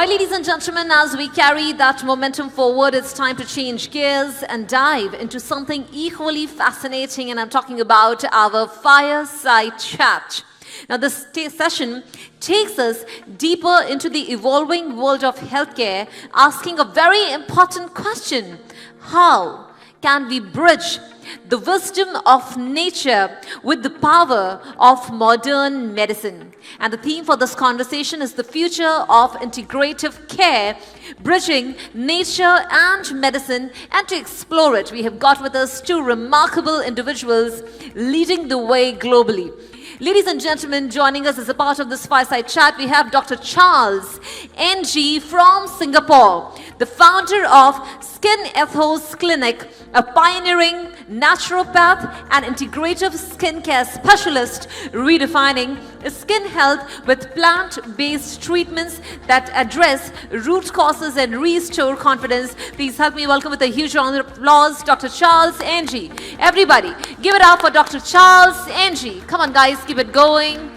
right, ladies and gentlemen, as we carry that momentum forward, it's time to change gears and dive into something equally fascinating, and I'm talking about our Fireside Chat. Now, this session takes us deeper into the evolving world of healthcare, asking a very important question: how can we bridge the wisdom of nature with the power of modern medicine? And the theme for this conversation is the future of integrative care, bridging nature and medicine. And to explore it, we have got with us two remarkable individuals leading the way globally. Ladies and gentlemen, joining us as a part of this Fireside Chat, we have Dr. Charles NG from Singapore, the founder of Skin Ethos Clinic, a pioneering naturopath and integrative skincare specialist, redefining skin health with plant-based treatments that address root causes and restore confidence. Please help me welcome with a huge round of applause, Dr. Charles NG. Everybody, give it up for Dr. Charles NG. Come on, guys, keep it going.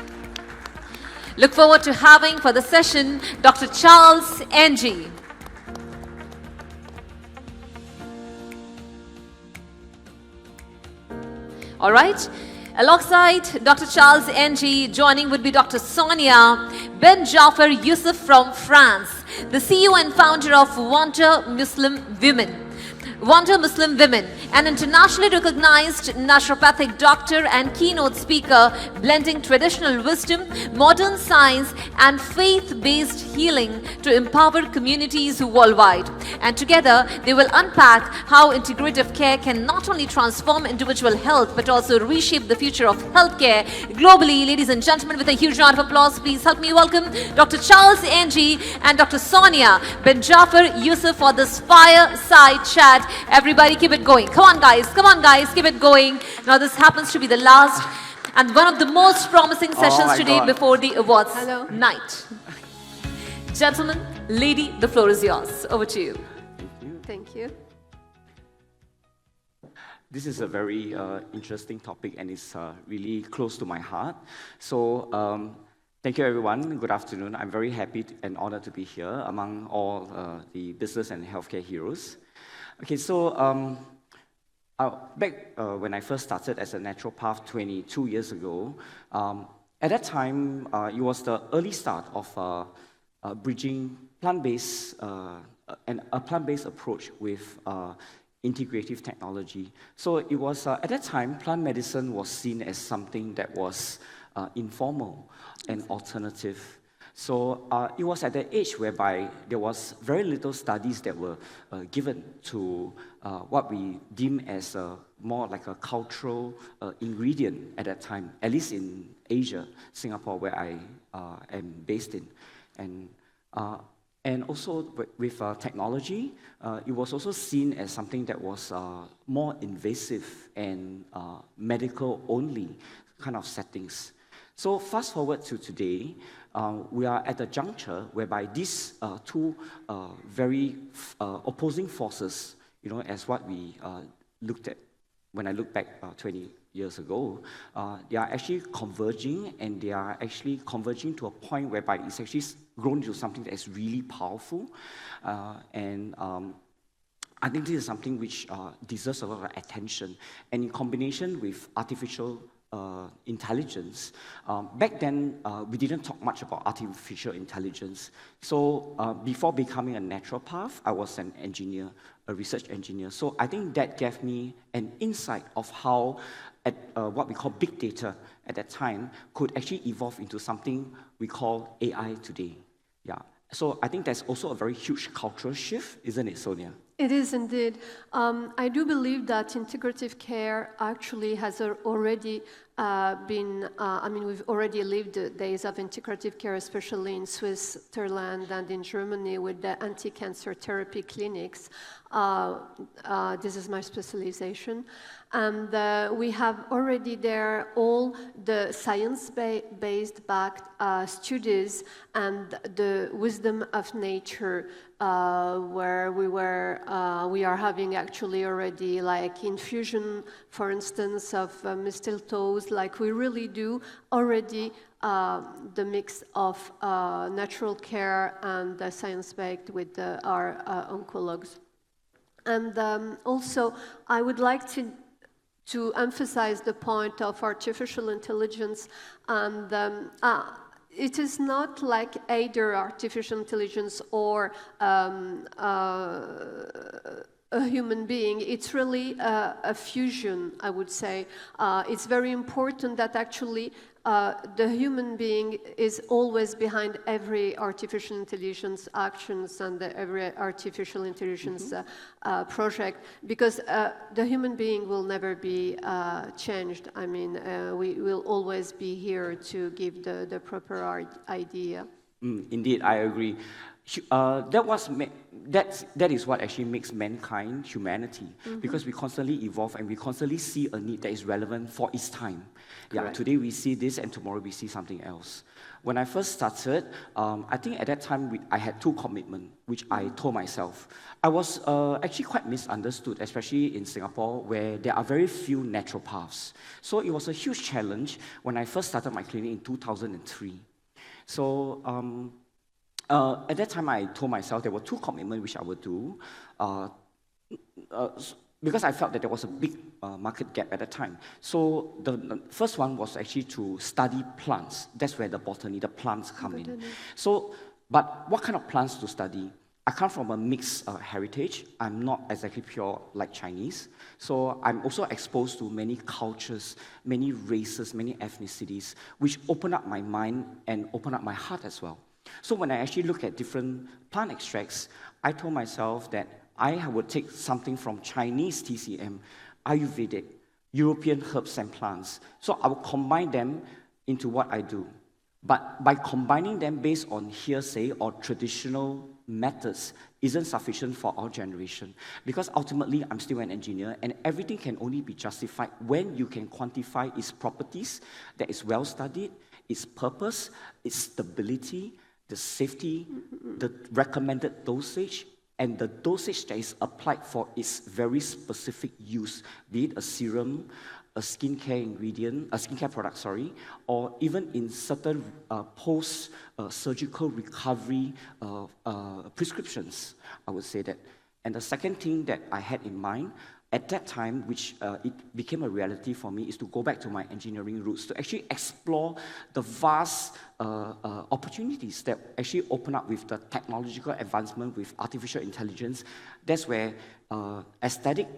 Look forward to having for the session Dr. Charles NG. All right. Alongside Dr. Charles NG, joining would be Dr. Sonia Bendjaffer Yousef from France, the CEO and founder of Wonder Muslim Women, an internationally recognized naturopathic doctor and keynote speaker, blending traditional wisdom, modern science, and faith-based healing to empower communities worldwide. And together, they will unpack how integrative care can not only transform individual health, but also reshape the future of healthcare globally. Ladies and gentlemen, with a huge round of applause, please help me welcome Dr. Charles NG and Dr. Sonia Bendjaffer Yousef for this Fireside Chat. Everybody keep it going. Come on guys, keep it going. Now this happens to be the last and one of the most promising sessions today before the awards night. Gentlemen, lady, the floor is yours. Over to you. Thank you. This is a very interesting topic, and it's really close to my heart. So thank you everyone, good afternoon. I'm very happy and honored to be here among all the business and healthcare heroes. Okay, so back when I first started as a naturopath 22 years ago, at that time, it was the early start of bridging plant-based and a plant-based approach with integrative technology. So it was, at that time, plant medicine was seen as something that was informal and alternative. So it was at the age whereby there was very little studies that were given to what we deem as more like a cultural ingredient at that time, at least in Asia, Singapore, where I am based in. And also with technology, it was also seen as something that was more invasive and medical-only kind of settings. So fast forward to today, we are at a juncture whereby these two very opposing forces, you know, as what we looked at when I look back 20 years ago, they are actually converging, and they are actually converging to a point whereby it's actually grown into something that is really powerful. I think this is something which deserves a lot of attention. And in combination with artificial intelligence. Back then, we didn't talk much about artificial intelligence. So before becoming a naturopath, I was an engineer, a research engineer. So I think that gave me an insight of how what we call big data at that time could actually evolve into something we call AI today. Yeah. So I think that's also a very huge cultural shift, isn't it, Sonia? It is indeed. I do believe that integrative care actually has already we've already lived the days of integrative care, especially in Switzerland and in Germany with the anti-cancer therapy clinics. This is my specialization. And we have already there all the science-based backed studies and the wisdom of nature where we are having actually already like infusion, for instance, of mistletoes. Like we really do already the mix of natural care and science-based with our oncologists. And also, I would like to emphasize the point of artificial intelligence, and it is not like either artificial intelligence or a human being. It's really a fusion, I would say. It's very important that actually the human being is always behind every artificial intelligence actions and every artificial intelligence project, because the human being will never be changed. I mean, we will always be here to give the proper idea. Indeed, I agree. That is what actually makes mankind humanity, because we constantly evolve and we constantly see a need that is relevant for its time. Yeah, today we see this and tomorrow we see something else. When I first started, I think at that time I had two commitments, which I told myself. I was actually quite misunderstood, especially in Singapore, where there are very few naturopaths. So it was a huge challenge when I first started my clinic in 2003. So at that time, I told myself there were two commitments which I would do, because I felt that there was a big market gap at that time. So the first one was actually to study plants. That's where the botany, the plants come in. So, but what kind of plants to study? I come from a mixed heritage. I'm not exactly pure like Chinese. So I'm also exposed to many cultures, many races, many ethnicities, which open up my mind and open up my heart as well. So when I actually look at different plant extracts, I told myself that I would take something from Chinese TCM, Ayurvedic, European herbs and plants. So I will combine them into what I do. But by combining them based on hearsay or traditional methods isn't sufficient for our generation, because ultimately I'm still an engineer and everything can only be justified when you can quantify its properties that is well studied, its purpose, its stability, the safety, the recommended dosage, and the dosage that is applied for its very specific use, be it a serum, a skincare ingredient, a skincare product, sorry, or even in certain post-surgical recovery prescriptions, I would say that. And the second thing that I had in mind at that time, which it became a reality for me, is to go back to my engineering roots, to actually explore the vast opportunities that actually open up with the technological advancement with artificial intelligence. That's where aesthetic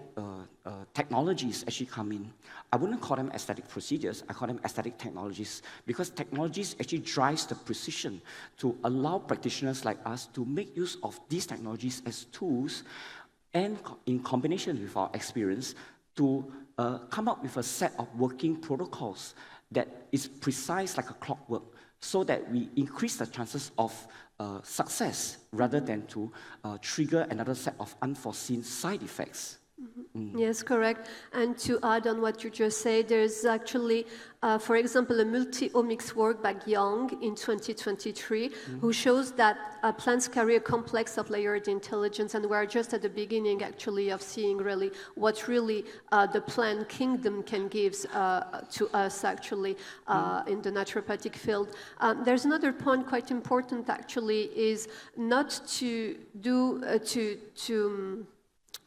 technologies actually come in. I wouldn't call them aesthetic procedures, I call them aesthetic technologies, because technologies actually drives the precision to allow practitioners like us to make use of these technologies as tools, and in combination with our experience, to come up with a set of working protocols that is precise like a clockwork, so that we increase the chances of success rather than to trigger another set of unforeseen side effects. Yes, correct. And to add on what you just said, there's actually, for example, a multi-omics work by Young in 2023, who shows that plants carry a complex of layered intelligence, and we're just at the beginning, actually, of seeing really what really the plant kingdom can give to us, actually, in the naturopathic field. There's another point quite important, actually, is not to do,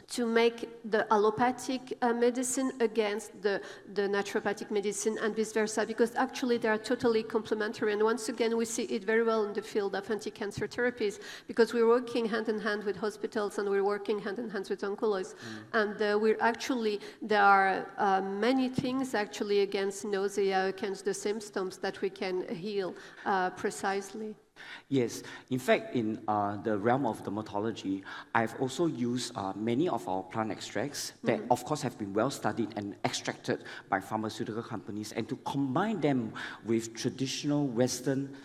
to make the allopathic medicine against the naturopathic medicine and vice versa, because actually they are totally complementary. And once again, we see it very well in the field of anti-cancer therapies, because we're working hand in hand with hospitals and we're working hand in hand with oncologists. And we're actually, there are many things actually against nausea, against the symptoms that we can heal precisely. Yes, in fact, in the realm of dermatology, I've also used many of our plant extracts that, of course, have been well studied and extracted by pharmaceutical companies, and to combine them with traditional Western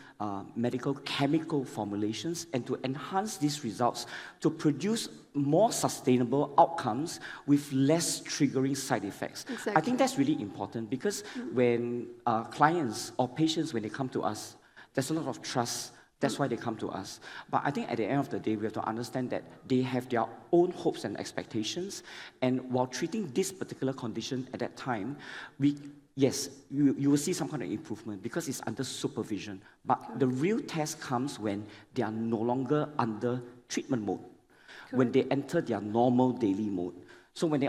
medical chemical formulations, and to enhance these results to produce more sustainable outcomes with less triggering side effects. Exactly. I think that's really important, because when clients or patients, when they come to us, there's a lot of trust That's why they come to us. But I think at the end of the day, we have to understand that they have their own hopes and expectations. And while treating this particular condition at that time, yes, you will see some kind of improvement because it's under supervision. But the real test comes when they are no longer under treatment mode, when they enter their normal daily mode. So when they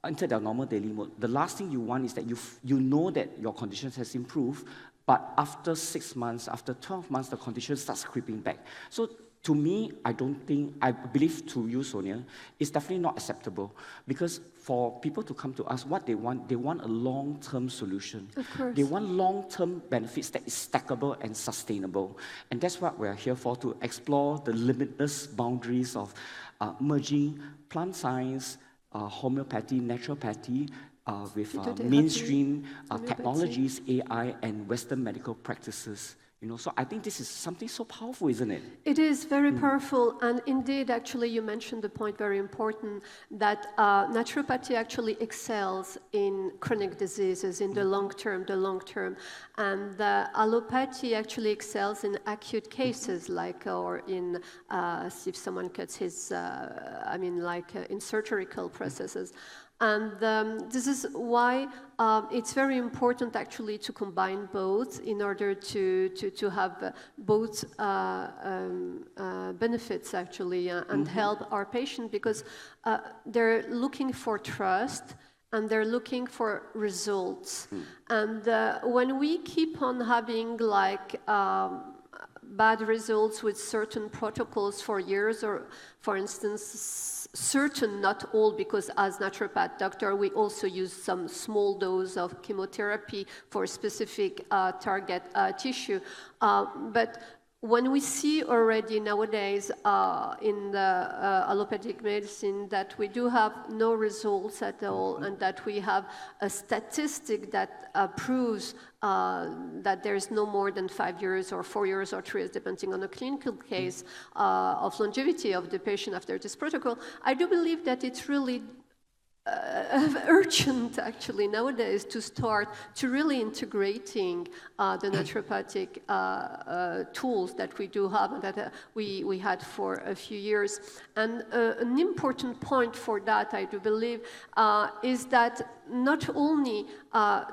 enter their normal daily mode, the last thing you want is that you know that your condition has improved, but after 6 months, after 12 months, the condition starts creeping back. So to me, I believe to you, Sonia, it's definitely not acceptable because for people to come to us, what they want a long-term solution. Of course. They want long-term benefits that is stackable and sustainable. And that's what we're here for, to explore the limitless boundaries of merging plant science, homeopathy, naturopathy, with mainstream technologies, AI, and Western medical practices. So I think this is something so powerful, isn't it? It is very powerful, and indeed, actually, you mentioned the point very important that naturopathy actually excels in chronic diseases in the long term, and allopathy actually excels in acute cases, like or in if someone cuts his, in surgical processes. And this is why it's very important actually to combine both in order to have both benefits actually and help our patient, because they're looking for trust and they're looking for results. And when we keep on having bad results with certain protocols for years, or for instance, certain, not all, because as naturopath doctor, we also use some small dose of chemotherapy for specific target tissue. But when we see already nowadays in the allopathic medicine that we do have no results at all, and that we have a statistic that proves that there is no more than 5 years or 4 years or 3 years, depending on the clinical case, of longevity of the patient after this protocol, I do believe that it's really urgent actually nowadays to start to really integrating the naturopathic tools that we do have and that we had for a few years. And an important point for that, I do believe, is that not only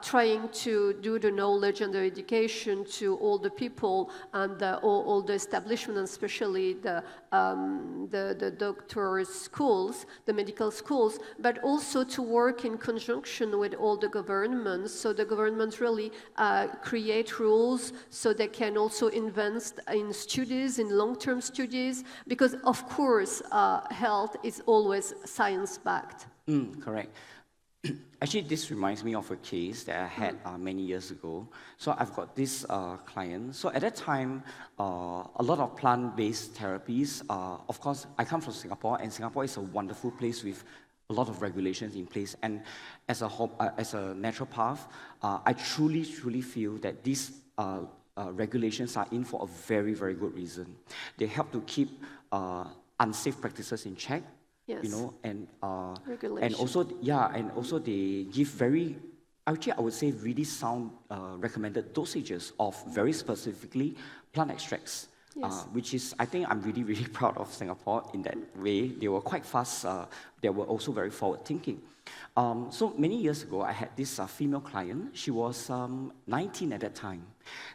trying to do the knowledge and the education to all the people and all the establishment, and especially the doctors' schools, the medical schools, but also to work in conjunction with all the governments, so the governments really create rules so they can also invest in studies, in long-term studies, because of course health is always science-backed. Correct. Actually, this reminds me of a case that I had many years ago. So I've got this client. So at that time, a lot of plant-based therapies. Of course, I come from Singapore, and Singapore is a wonderful place with a lot of regulations in place. And as a naturopath, I truly feel that these regulations are in for a very, very good reason. They help to keep unsafe practices in check. Yes. And Regulation. also they give very, actually I would say really sound recommended dosages of very specifically plant extracts. Yes. Which is, I think I'm really, really proud of Singapore in that way. They were quite fast. They were also very forward thinking. So many years ago, I had this female client. She was 19 at that time.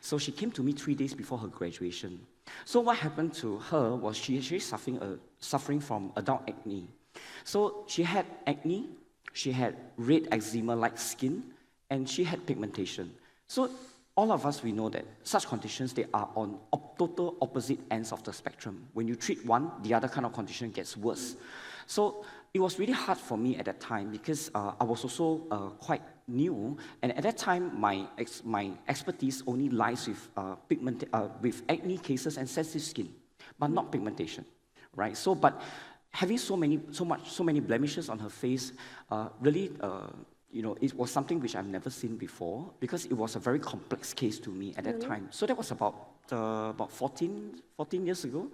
So she came to me 3 days before her graduation. So what happened to her was she actually suffering from adult acne. So she had acne, she had red eczema-like skin, and she had pigmentation. So all of us, we know that such conditions, they are on total opposite ends of the spectrum. When you treat one, the other kind of condition gets worse. So it was really hard for me at that time because I was also quite new, and at that time my expertise only lies with acne cases and sensitive skin, but not pigmentation, right? So, but having so many blemishes on her face, really, it was something which I've never seen before because it was a very complex case to me at that time. So that was about 14 years ago,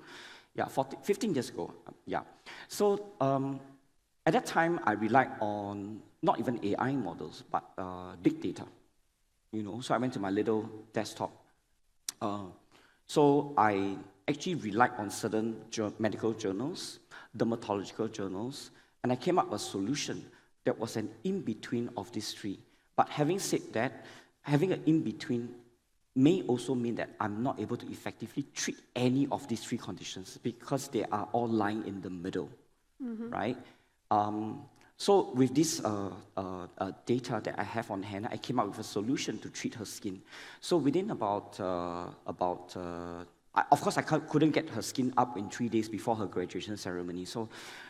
15 years ago, So at that time, I relied on not even AI models, but big data. So I went to my little desktop So I actually relied on certain medical journals, dermatological journals, and I came up with a solution that was an in-between of these three. But having said that, having an in-between may also mean that I'm not able to effectively treat any of these three conditions because they are all lying in the middle, right? So with this data that I have on hand, I came up with a solution to treat her skin. So within of course, I couldn't get her skin up in 3 days before her graduation ceremony. So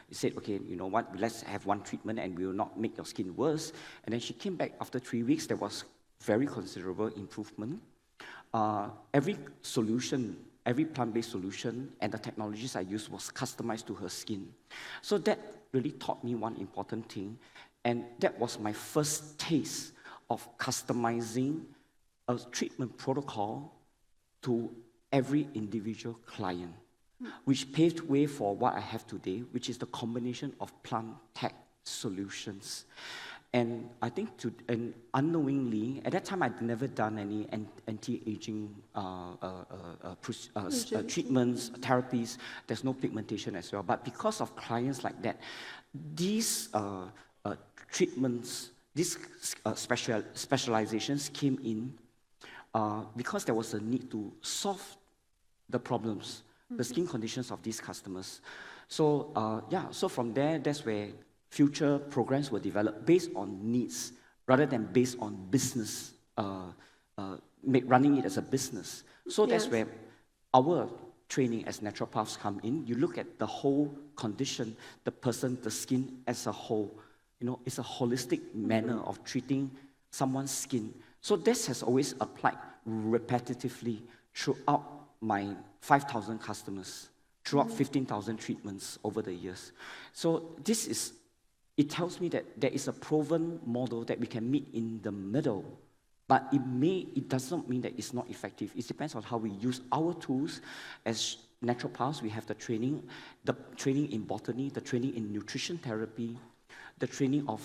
he said, okay, you know what, let's have one treatment and we will not make your skin worse. And then she came back after 3 weeks. There was very considerable improvement. Every solution, every plant-based solution and the technologies I used was customized to her skin. So that really taught me one important thing. And that was my first taste of customizing a treatment protocol to every individual client, which paved way for what I have today, which is the combination of plant tech solutions. And I think, and unknowingly, at that time I'd never done any anti-aging treatments, therapies. There's no pigmentation as well. But because of clients like that, these treatments, these specializations came in because there was a need to solve the problems, the skin conditions of these customers. So so from there, that's where future programs were developed based on needs rather than based on business, running it as a business. So that's where our training as naturopaths come in. You look at the whole condition, the person, the skin as a whole. You know, it's a holistic manner of treating someone's skin. So this has always applied repetitively throughout my 5,000 customers, throughout 15,000 treatments over the years. So it tells me that there is a proven model that we can meet in the middle, but it does not mean that it's not effective. It depends on how we use our tools. As naturopaths, we have the training in botany, the training in nutrition therapy, the training of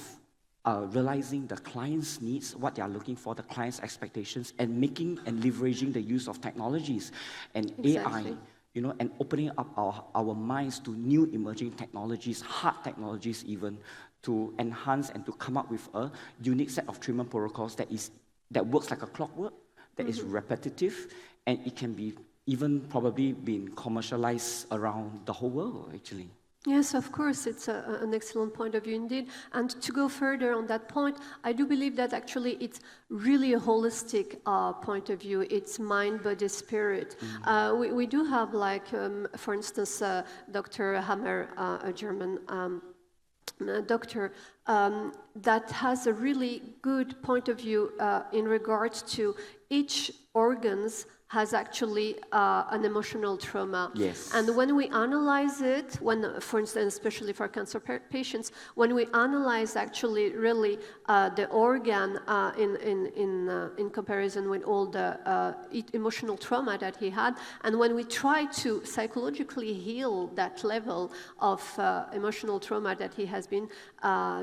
realizing the client's needs, what they are looking for, the client's expectations, and making and leveraging the use of technologies and AI, you know, and opening up our minds to new emerging technologies, hard technologies even, to enhance and to come up with a unique set of treatment protocols that works like a clockwork, that is repetitive, and it can be even probably being commercialized around the whole world, actually. Yes, of course, it's an excellent point of view indeed. And to go further on that point, I do believe that actually it's really a holistic point of view. It's mind, body, spirit. We do have, like, for instance, Dr. Hammer, a German doctor, that has a really good point of view in regards to each organs has actually an emotional trauma. Yes. And when we analyze it, for instance, especially for cancer patients, when we analyze actually really the organ in comparison with all the emotional trauma that he had, and when we try to psychologically heal that level of emotional trauma that he has been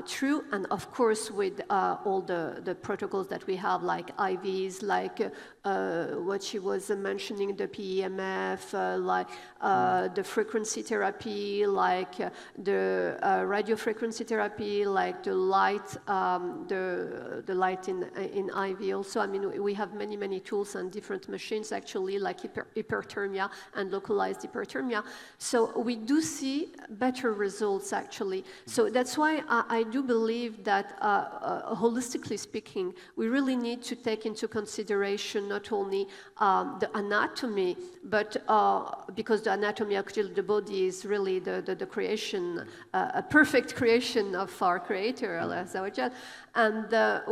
through, and of course with all the protocols that we have, like IVs, like what she was mentioning, the PEMF, like the frequency therapy, like the radio frequency therapy, like the light, the light in IV also. I mean, we have many tools and different machines actually, like hyperthermia and localized hyperthermia. So we do see better results actually. So that's why I do believe that holistically speaking, we really need to take into consideration not only the anatomy, but because the anatomy actually the body is really the creation, a perfect creation of our Creator, Allah Azza wa Jal. And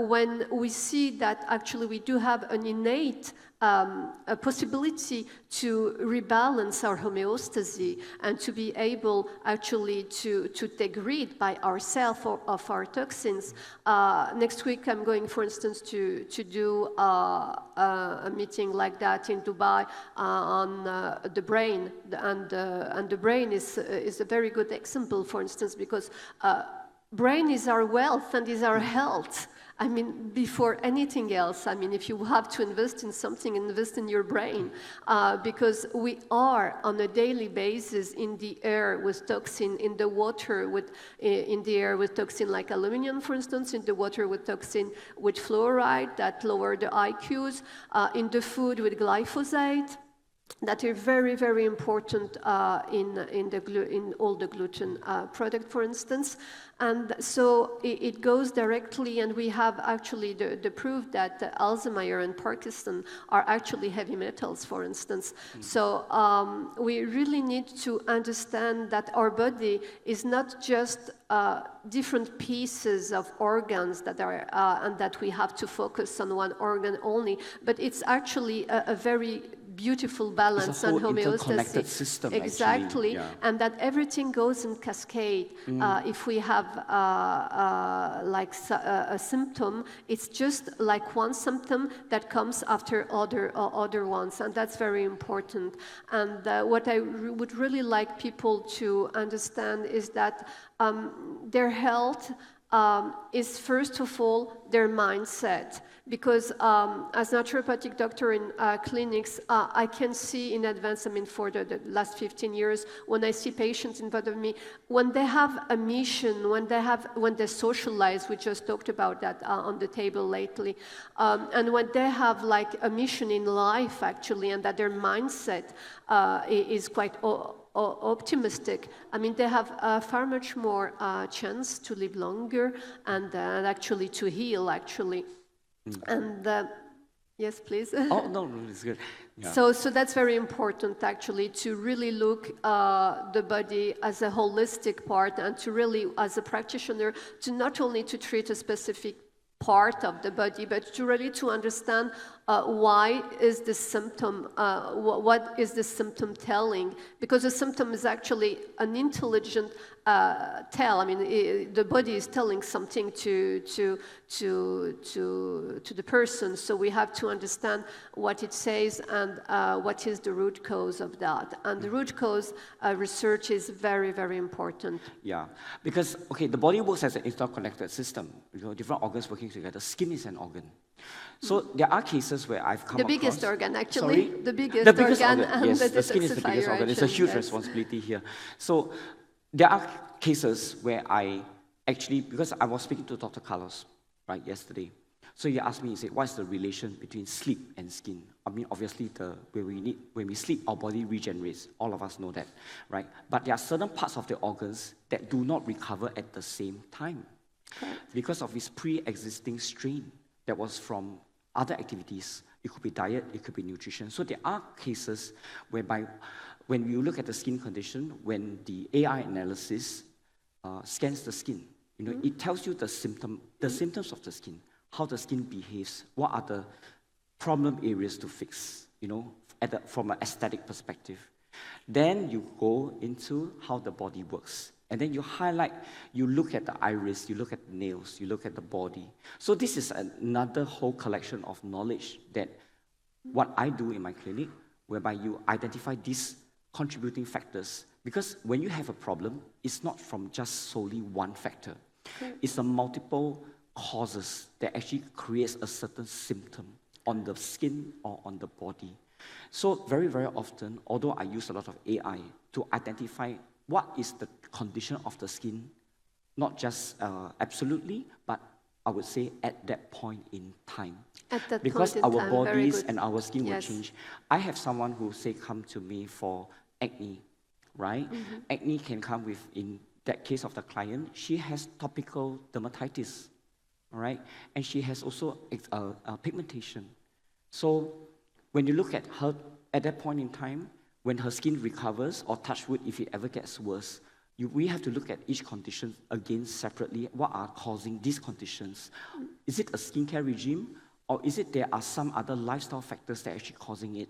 when we see that actually we do have an innate a possibility to rebalance our homeostasis and to be able actually to take rid by ourselves of our toxins. Next week I'm going, for instance, to do a meeting like that in Dubai on the brain, and the brain is a very good example, for instance, because brain is our wealth and is our health. I mean, before anything else, I mean, if you have to invest in something, invest in your brain, because we are on a daily basis in the air with toxin, in the water with, in the air with toxin like aluminum, for instance, in the water with toxin with fluoride that lower the IQs, in the food with glyphosate, that are very, very important in all the gluten product, for instance. And so it goes directly, and we have actually the proof that Alzheimer and Parkinson are actually heavy metals, for instance. So we really need to understand that our body is not just different pieces of organs that are, and that we have to focus on one organ only, but it's actually a very beautiful balance and homeostasis. System, exactly, yeah. And that everything goes in cascade. If we have a symptom, it's just like one symptom that comes after other ones, and that's very important. And what I would really like people to understand is that their health is first of all their mindset. Because as naturopathic doctor in clinics, I can see in advance, I mean, for the last 15 years, when I see patients in front of me, when they have a mission, when they socialize, we just talked about that on the table lately, and when they have like a mission in life, actually, and that their mindset is quite optimistic, I mean, they have far much more chance to live longer and actually to heal, actually. And yes, please. Oh, no, it's good. Yeah. So that's very important, actually, to really look the body as a holistic part, and to really, as a practitioner, to not only to treat a specific part of the body, but to really to understand why is the symptom, what is the symptom telling? Because the symptom is actually an intelligent tell. I mean, the body is telling something to the person. So we have to understand what it says and what is the root cause of that. And the root cause research is very, very important. Yeah, because, okay, the body works as an interconnected system. You know, different organs working together. Skin is an organ. So there are cases where I've come the biggest across... organ, actually. Sorry? The biggest organ. And yes, the skin is the biggest organ. It's a huge responsibility here. So there are cases where I actually, because I was speaking to Dr. Carlos, right, yesterday. So he asked me, he said, what's the relation between sleep and skin? I mean, obviously, when we sleep, our body regenerates. All of us know that, right? But there are certain parts of the organs that do not recover at the same time because of its pre-existing strain that was from other activities. It could be diet, it could be nutrition. So there are cases whereby when you look at the skin condition, when the AI analysis scans the skin, you know, it tells you the symptoms of the skin, how the skin behaves, what are the problem areas to fix, you know, from an aesthetic perspective. Then you go into how the body works. And then you highlight, you look at the iris, you look at the nails, you look at the body. So this is another whole collection of knowledge that what I do in my clinic, whereby you identify these contributing factors. Because when you have a problem, it's not from just solely one factor. It's a multiple causes that actually creates a certain symptom on the skin or on the body. So very, very often, although I use a lot of AI to identify what is the condition of the skin, not just absolutely, but I would say at that point in time. At that because point in our time, bodies and our skin will yes. change. I have someone who say come to me for acne, right? Acne can come with, in that case of the client, she has topical dermatitis, all right? And she has also pigmentation. So when you look at her at that point in time, when her skin recovers, or touch wood, if it ever gets worse, we have to look at each condition again separately. What are causing these conditions? Is it a skincare regime? Or is it there are some other lifestyle factors that are actually causing it?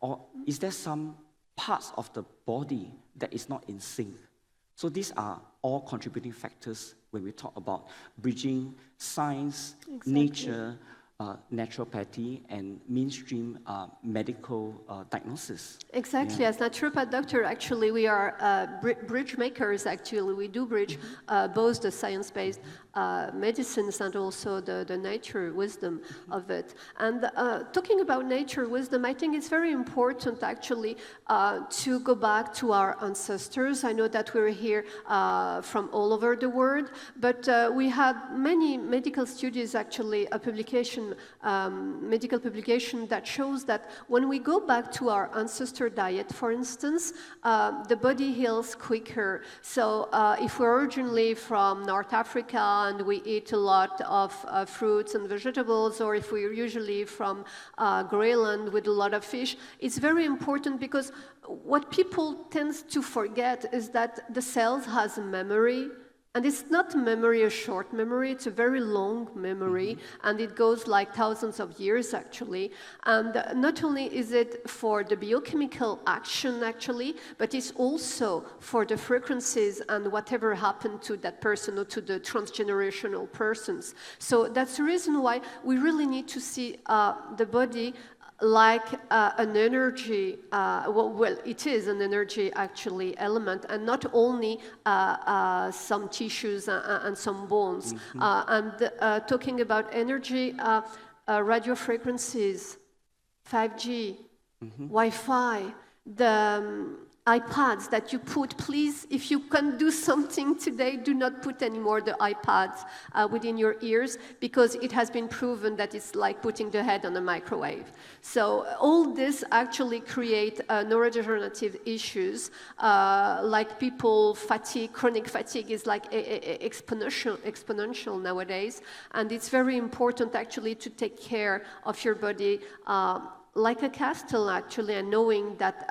Or is there some parts of the body that is not in sync? So these are all contributing factors when we talk about bridging science, nature, naturopathy and mainstream medical diagnosis. Exactly. As naturopath doctor, actually, we are bridge makers. Actually, we do bridge both the science-based medicines and also the nature wisdom of it. And talking about nature wisdom, I think it's very important, actually, to go back to our ancestors. I know that we're here from all over the world, but we had many medical studies, actually, a publication, medical publication that shows that when we go back to our ancestor diet, for instance, the body heals quicker. So if we're originally from North Africa and we eat a lot of fruits and vegetables, or if we're usually from Greenland with a lot of fish, it's very important because what people tend to forget is that the cells has a memory. And it's not memory, a short memory, it's a very long memory, and it goes like thousands of years, actually. And not only is it for the biochemical action, actually, but it's also for the frequencies and whatever happened to that person or to the transgenerational persons. So that's the reason why we really need to see the body like an energy, well, it is an energy, actually, element, and not only some tissues and some bones. And talking about energy, radio frequencies, 5G, Wi-Fi, the iPads that you put, please, if you can do something today, do not put anymore the iPads within your ears, because it has been proven that it's like putting the head on a microwave. So all this actually create neurodegenerative issues, like people fatigue, chronic fatigue is like exponential nowadays, and it's very important actually to take care of your body like a castle, actually, and knowing that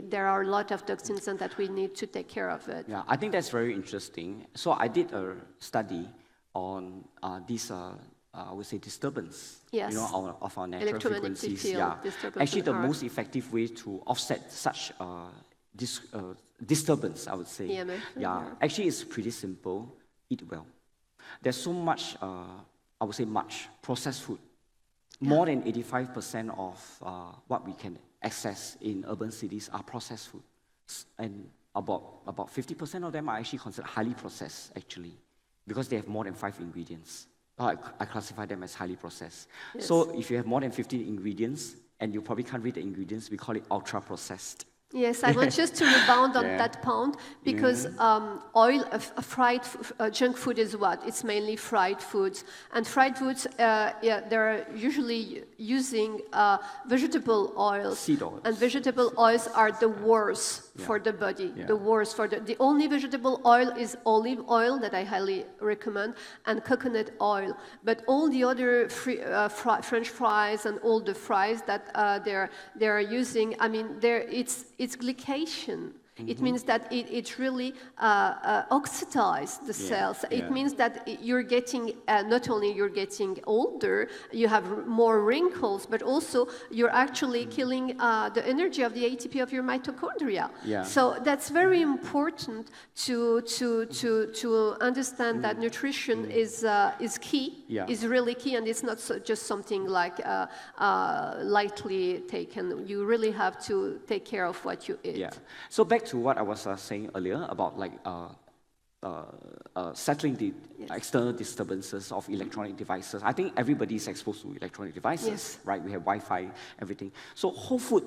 there are a lot of toxins and that we need to take care of it. Yeah, I think that's very interesting. So I did a study on this, I would say, disturbance, Yes. you know, of our natural Electromagnetic frequencies. field Yeah, disturbance actually, in the our- most effective way to offset such disturbance, I would say. EMF, yeah. Actually, it's pretty simple. Eat well. There's so much, I would say, much processed food. More than 85% of what we can access in urban cities are processed food. And about 50% of them are actually considered highly processed, actually, because they have more than 5 ingredients. I classify them as highly processed. Yes. So if you have more than 15 ingredients, and you probably can't read the ingredients, we call it ultra-processed. Yes, I want just to rebound on that point, because oil, fried junk food is what? It's mainly fried foods. And fried foods, they're usually using vegetable oils. Seed oils. And vegetable oils are the worst for the body. The worst for the only vegetable oil is olive oil that I highly recommend, and coconut oil. But all the other French fries and all the fries that they're using, I mean, it's glycation. It means that it really oxidizes the cells. It means that you're getting, not only you're getting older, you have more wrinkles, but also you're actually killing the energy of the ATP of your mitochondria. So that's very important to understand that nutrition is key, is really key, and it's not just something like lightly taken. You really have to take care of what you eat. So back to what I was saying earlier about like settling the external disturbances of electronic devices. I think everybody is exposed to electronic devices, right? We have Wi-Fi, everything. So whole food,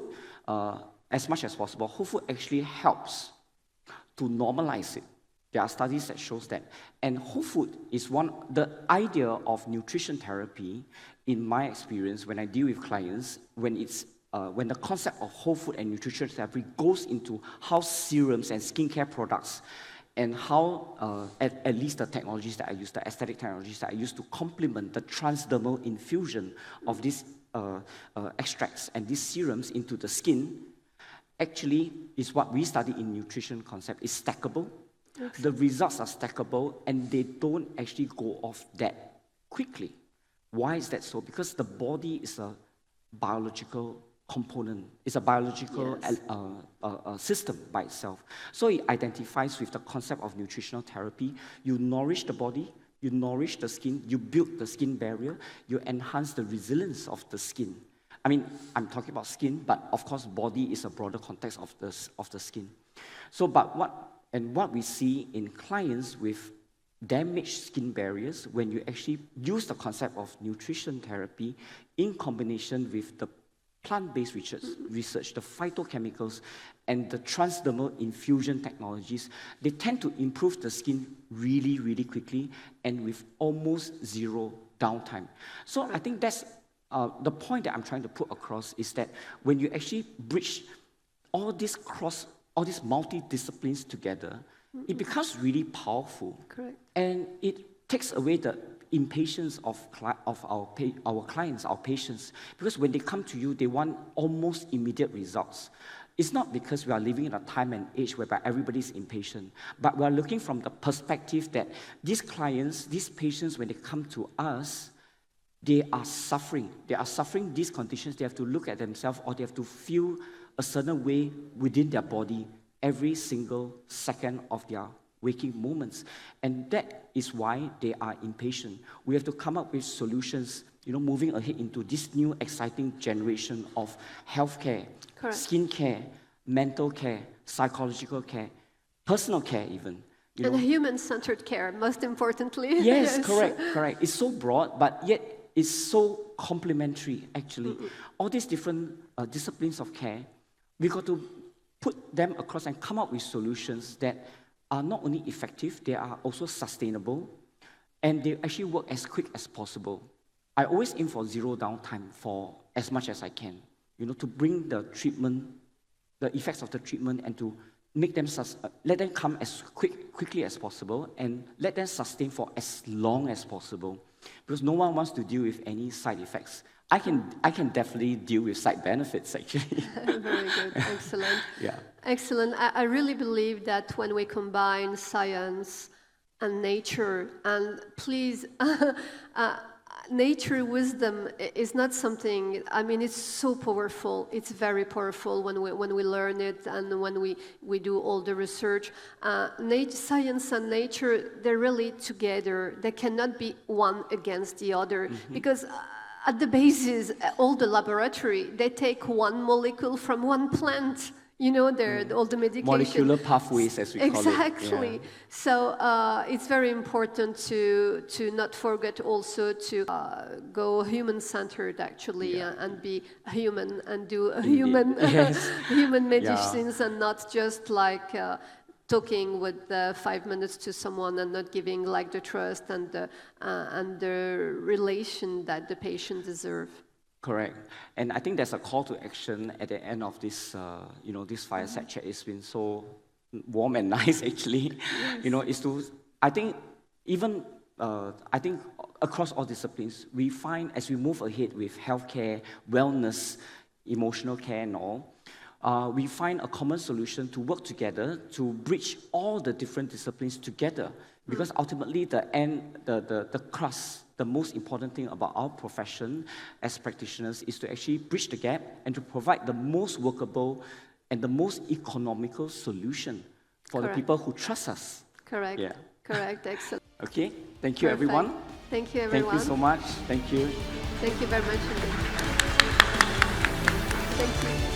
as much as possible, whole food actually helps to normalize it. There are studies that shows that. And whole food is the idea of nutrition therapy, in my experience, when I deal with clients, when the concept of whole food and nutrition therapy goes into how serums and skincare products and how, at least the technologies that I use, the aesthetic technologies that I use to complement the transdermal infusion of these extracts and these serums into the skin, actually is what we study in nutrition concept, is stackable. The results are stackable, and they don't actually go off that quickly. Why is that so? Because the body is a biological component. It's a biological system by itself. So it identifies with the concept of nutritional therapy. You nourish the body, you nourish the skin, you build the skin barrier, you enhance the resilience of the skin. I mean, I'm talking about skin, but of course, body is a broader context of the skin. So, but what we see in clients with damaged skin barriers, when you actually use the concept of nutrition therapy in combination with the plant-based research, the phytochemicals, and the transdermal infusion technologies, they tend to improve the skin really, really quickly and with almost zero downtime. So I think that's the point that I'm trying to put across is that when you actually bridge all these multidisciplines together, it becomes really powerful. Correct. And it takes away the impatience of our clients, our patients, because when they come to you, they want almost immediate results. It's not because we are living in a time and age whereby everybody's impatient, but we are looking from the perspective that these clients, these patients, when they come to us, they are suffering. They are suffering these conditions. They have to look at themselves, or they have to feel a certain way within their body every single second of their waking moments. And that is why they are impatient. We have to come up with solutions, moving ahead into this new exciting generation of healthcare, Correct. skincare, mental care, psychological care, personal care even. And human-centered care, most importantly. Yes, correct. It's so broad, but yet it's so complementary, actually. All these different disciplines of care, we got to put them across and come up with solutions that are not only effective, they are also sustainable, and they actually work as quick as possible. I always aim for zero downtime for as much as I can, to bring the treatment, the effects of the treatment, and to make them let them come as quickly as possible, and let them sustain for as long as possible, because no one wants to deal with any side effects. I can definitely deal with side benefits, actually. Very good, excellent. Yeah. Excellent. I really believe that when we combine science and nature, and please, nature wisdom is not something, it's so powerful. It's very powerful when we learn it and when we do all the research. Science and nature, they're really together. They cannot be one against the other, because at the basis, all the laboratory, they take one molecule from one plant. All the medication. Molecular pathways, as we call it. Exactly. Yeah. So it's very important to not forget also to go human-centered, actually, and be human and do human human medicines, and not just like talking with 5 minutes to someone and not giving like the trust and the relation that the patient deserves. Correct. And I think there's a call to action at the end of this, this fireside chat. It's been so warm and nice, actually. Yes. I think across all disciplines, we find as we move ahead with healthcare, wellness, emotional care and all, we find a common solution to work together to bridge all the different disciplines together. Because ultimately, the crux, the most important thing about our profession as practitioners is to actually bridge the gap and to provide the most workable and the most economical solution for Correct. the people who trust us. Correct. Yeah. Correct. Excellent. Okay. Thank you, Perfect. everyone. Thank you, everyone. Thank you so much. Thank you. Thank you very much. Thank you.